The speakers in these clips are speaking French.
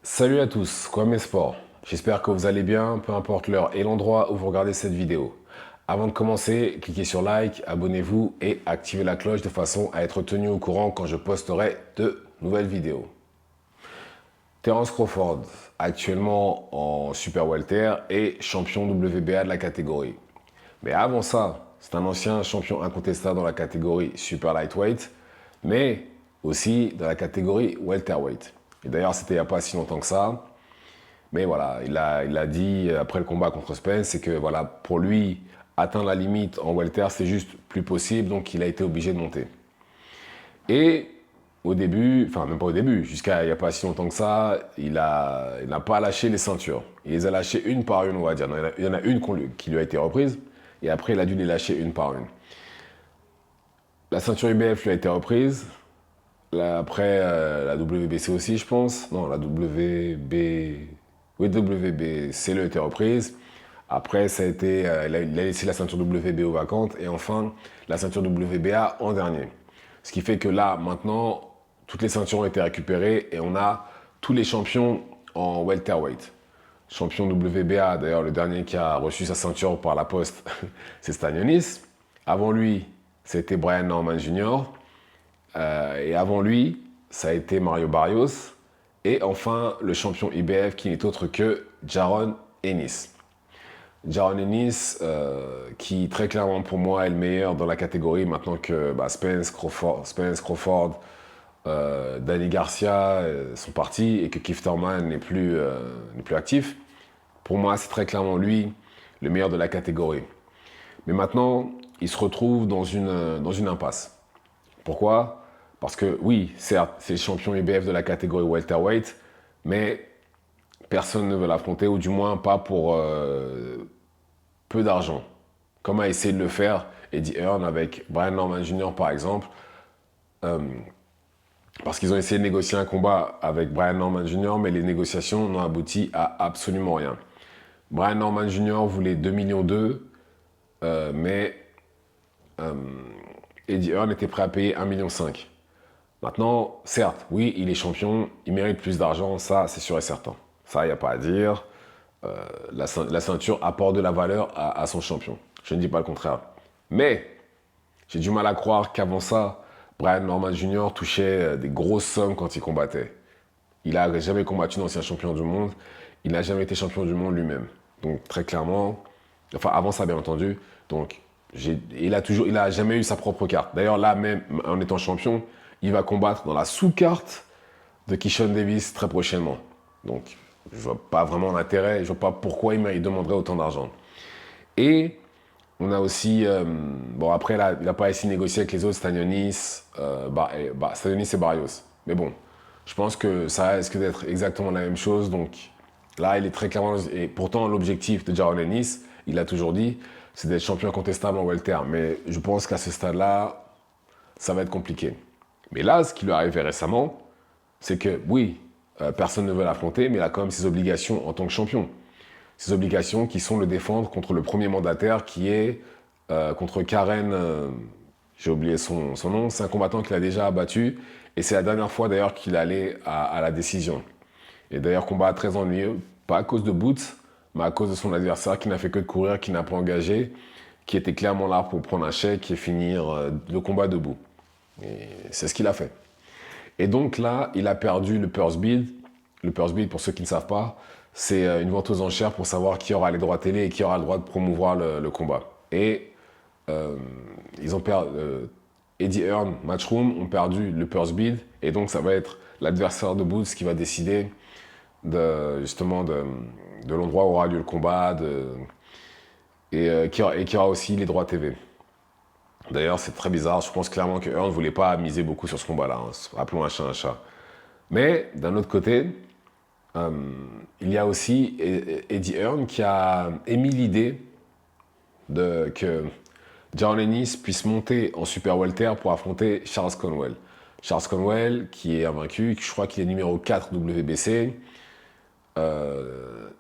Salut à tous, Kwame Sport. J'espère que vous allez bien, peu importe l'heure et l'endroit où vous regardez cette vidéo. Avant de commencer, cliquez sur like, abonnez-vous et activez la cloche de façon à être tenu au courant quand je posterai de nouvelles vidéos. Terence Crawford, actuellement en Super Welter et champion WBA de la catégorie. Mais avant ça, c'est un ancien champion incontestable dans la catégorie Super Lightweight, mais aussi dans la catégorie Welterweight. Et d'ailleurs, c'était il n'y a pas si longtemps que ça. Mais voilà, il a dit après le combat contre Spence, c'est que voilà, pour lui, atteindre la limite en welter, c'est juste plus possible, donc il a été obligé de monter. Et au début, enfin même pas au début, jusqu'à il n'y a pas si longtemps que ça, il n'a pas lâché les ceintures. Il les a lâchées une par une, on va dire. Il y en a une qui lui a été reprise, et après il a dû les lâcher une par une. La ceinture IBF lui a été reprise, après la WBC aussi, je pense. Non, la WB... Oui, WBC lui a été reprise. Après, ça a été, il a laissé la ceinture WBO vacante et enfin la ceinture WBA en dernier. Ce qui fait que là, maintenant, toutes les ceintures ont été récupérées et on a tous les champions en welterweight. Champion WBA, d'ailleurs, le dernier qui a reçu sa ceinture par la poste, c'est Stanionis. Avant lui, c'était Brian Norman Jr. Et avant lui, ça a été Mario Barrios. Et enfin, le champion IBF qui n'est autre que Jaron Ennis. Jaron Ennis, qui très clairement pour moi est le meilleur dans la catégorie maintenant que Spence, Crawford, Danny Garcia sont partis et que Keith Thurman n'est plus actif. Pour moi, c'est très clairement lui le meilleur de la catégorie. Mais maintenant, il se retrouve dans une impasse. Pourquoi? Parce que oui, certes, c'est le champion IBF de la catégorie welterweight, mais personne ne veut l'affronter, ou du moins pas pour peu d'argent. Comme a essayé de le faire Eddie Hearn avec Brian Norman Jr. par exemple, parce qu'ils ont essayé de négocier un combat avec Brian Norman Jr., mais les négociations n'ont abouti à absolument rien. Brian Norman Jr. voulait 2,2 millions, mais Eddie Hearn était prêt à payer 1,5 million. Maintenant, certes, oui, il est champion, il mérite plus d'argent, ça c'est sûr et certain. Ça, il n'y a pas à dire. La ceinture apporte de la valeur à son champion. Je ne dis pas le contraire. Mais j'ai du mal à croire qu'avant ça, Brian Norman Jr. touchait des grosses sommes quand il combattait. Il n'a jamais combattu d'ancien champion du monde. Il n'a jamais été champion du monde lui-même. Donc très clairement, enfin avant ça bien entendu. Donc il a jamais eu sa propre carte. D'ailleurs là même en étant champion, il va combattre dans la sous-carte de Keyshawn Davis très prochainement. Donc je vois pas vraiment l'intérêt. Je vois pas pourquoi il demanderait autant d'argent. Et on a aussi, bon après là, il n'a pas essayé de négocier avec les autres, Stanionis, Stanionis et Barrios. Mais bon, je pense que ça risque d'être exactement la même chose. Donc là, il est très clairement, et pourtant l'objectif de Jaron Ennis, il l'a toujours dit, c'est d'être champion incontestable en welter. Mais je pense qu'à ce stade-là, ça va être compliqué. Mais là, ce qui lui est arrivé récemment, c'est que oui, personne ne veut l'affronter, mais il a quand même ses obligations en tant que champion. Ses obligations qui sont le défendre contre le premier mandataire qui est contre Karen, j'ai oublié son nom, c'est un combattant qu'il a déjà abattu et c'est la dernière fois d'ailleurs qu'il allait à la décision. Et d'ailleurs combat très ennuyeux, pas à cause de Boots, mais à cause de son adversaire qui n'a fait que de courir, qui n'a pas engagé, qui était clairement là pour prendre un chèque et finir le combat debout. Et c'est ce qu'il a fait. Et donc là, il a perdu le purse bid. Le purse bid, pour ceux qui ne savent pas, c'est une vente aux enchères pour savoir qui aura les droits télé et qui aura le droit de promouvoir le combat. Et ils ont perdu. Eddie Hearn, Matchroom ont perdu le purse bid. Et donc ça va être l'adversaire de Boots qui va décider justement de l'endroit où aura lieu le combat et qui aura aussi les droits TV. D'ailleurs, c'est très bizarre. Je pense clairement que Hearn ne voulait pas miser beaucoup sur ce combat-là. Hein. Rappelons un chat un chat. Mais d'un autre côté, il y a aussi Eddie Hearn qui a émis l'idée que Jaron Ennis puisse monter en Super Welter pour affronter Charles Conwell. Charles Conwell, qui est invaincu, je crois qu'il est numéro 4 WBC.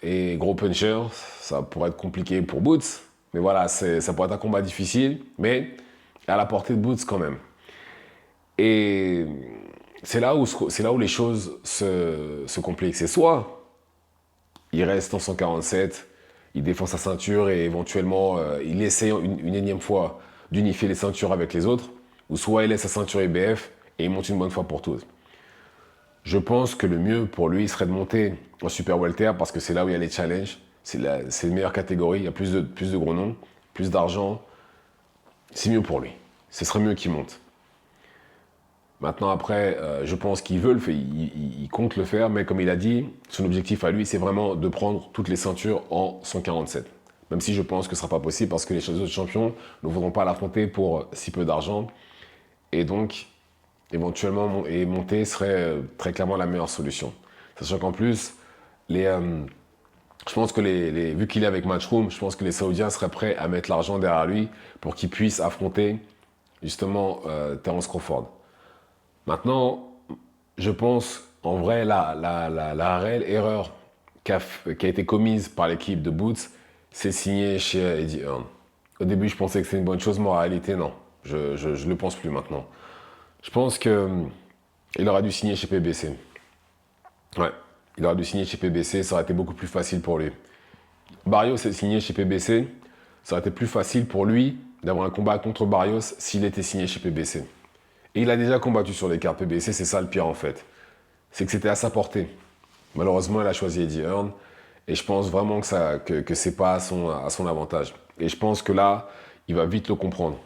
Et gros puncher, ça pourrait être compliqué pour Boots. Mais voilà, ça pourrait être un combat difficile, mais à la portée de Boots quand même. Et c'est là où les choses se compliquent. C'est soit il reste en 147, il défend sa ceinture et éventuellement il essaie une énième fois d'unifier les ceintures avec les autres, ou soit il laisse sa ceinture IBF et il monte une bonne fois pour toutes. Je pense que le mieux pour lui serait de monter en Super Welter parce que c'est là où il y a les challenges, c'est la meilleure catégorie, il y a plus de gros noms, plus d'argent, c'est mieux pour lui. Ce serait mieux qu'il monte. Maintenant, après, je pense qu'il veut le faire, il compte le faire, mais comme il a dit, son objectif à lui, c'est vraiment de prendre toutes les ceintures en 147. Même si je pense que ce ne sera pas possible parce que les autres champions ne voudront pas l'affronter pour si peu d'argent. Et donc, éventuellement, monter serait très clairement la meilleure solution. Sachant qu'en plus, je pense que vu qu'il est avec Matchroom, je pense que les Saoudiens seraient prêts à mettre l'argent derrière lui pour qu'il puisse affronter justement Terence Crawford. Maintenant, je pense, en vrai, la réelle erreur qui a été commise par l'équipe de Boots, c'est signer chez Eddie Hearn. Au début, je pensais que c'était une bonne chose, mais en réalité, non. Je ne le pense plus maintenant. Je pense qu'il aurait dû signer chez PBC. Ouais, il aurait dû signer chez PBC, ça aurait été beaucoup plus facile pour lui. Barrios est signé chez PBC, ça aurait été plus facile pour lui d'avoir un combat contre Barrios s'il était signé chez PBC. Et il a déjà combattu sur les cartes PBC, c'est ça le pire en fait. C'est que c'était à sa portée. Malheureusement, il a choisi Eddie Hearn. Et je pense vraiment que c'est pas à son avantage. Et je pense que là, il va vite le comprendre.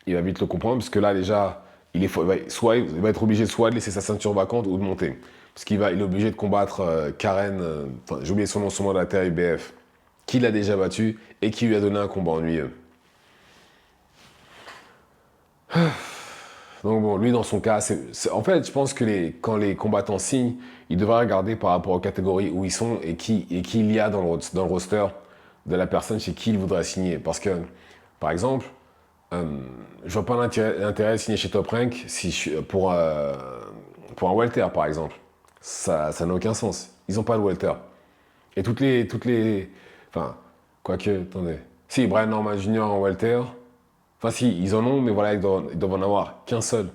Il va vite le comprendre, parce que là, déjà, il va être obligé soit de laisser sa ceinture vacante ou de monter. Parce il est obligé de combattre Karen, j'ai oublié son nom de la terre IBF, qui l'a déjà battu et qui lui a donné un combat ennuyeux. Donc bon, lui dans son cas, en fait, je pense que quand les combattants signent, ils devraient regarder par rapport aux catégories où ils sont et qui il y a dans le roster de la personne chez qui il voudrait signer. Parce que, par exemple, je vois pas l'intérêt de signer chez Top Rank pour un welter, par exemple. Ça n'a aucun sens. Ils n'ont pas de welter. Et enfin, quoique, attendez. Si, Brian Norman Jr. en welter. Enfin, si, ils en ont, mais voilà, ils doivent en avoir qu'un seul.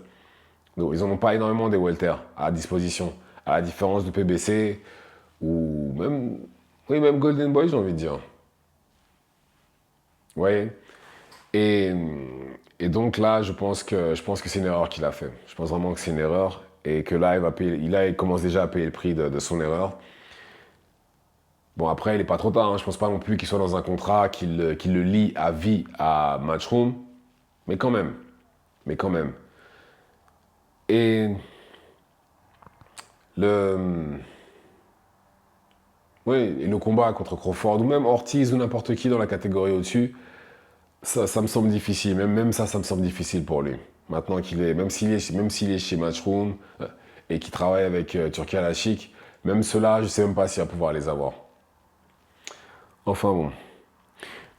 Donc, ils n'en ont pas énormément des welter à disposition. À la différence de PBC ou même, oui, même Golden Boy, j'ai envie de dire. Vous voyez? Et, et donc là, je pense que c'est une erreur qu'il a fait. Je pense vraiment que c'est une erreur et que là, il commence déjà à payer le prix de son erreur. Bon, après, il n'est pas trop tard. Hein. Je pense pas non plus qu'il soit dans un contrat, qu'il le lie à vie à Matchroom. Mais quand même. Mais quand même. Et oui, et le combat contre Crawford, ou même Ortiz ou n'importe qui dans la catégorie au-dessus, ça me semble difficile. Même ça me semble difficile pour lui. Maintenant même s'il est chez Matchroom et qu'il travaille avec Turki Al-Ashik, même ceux-là, je ne sais même pas s'il va pouvoir les avoir. Enfin bon.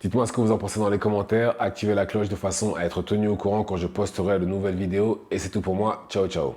Dites-moi ce que vous en pensez dans les commentaires. Activez la cloche de façon à être tenu au courant quand je posterai de nouvelles vidéos. Et c'est tout pour moi. Ciao, ciao.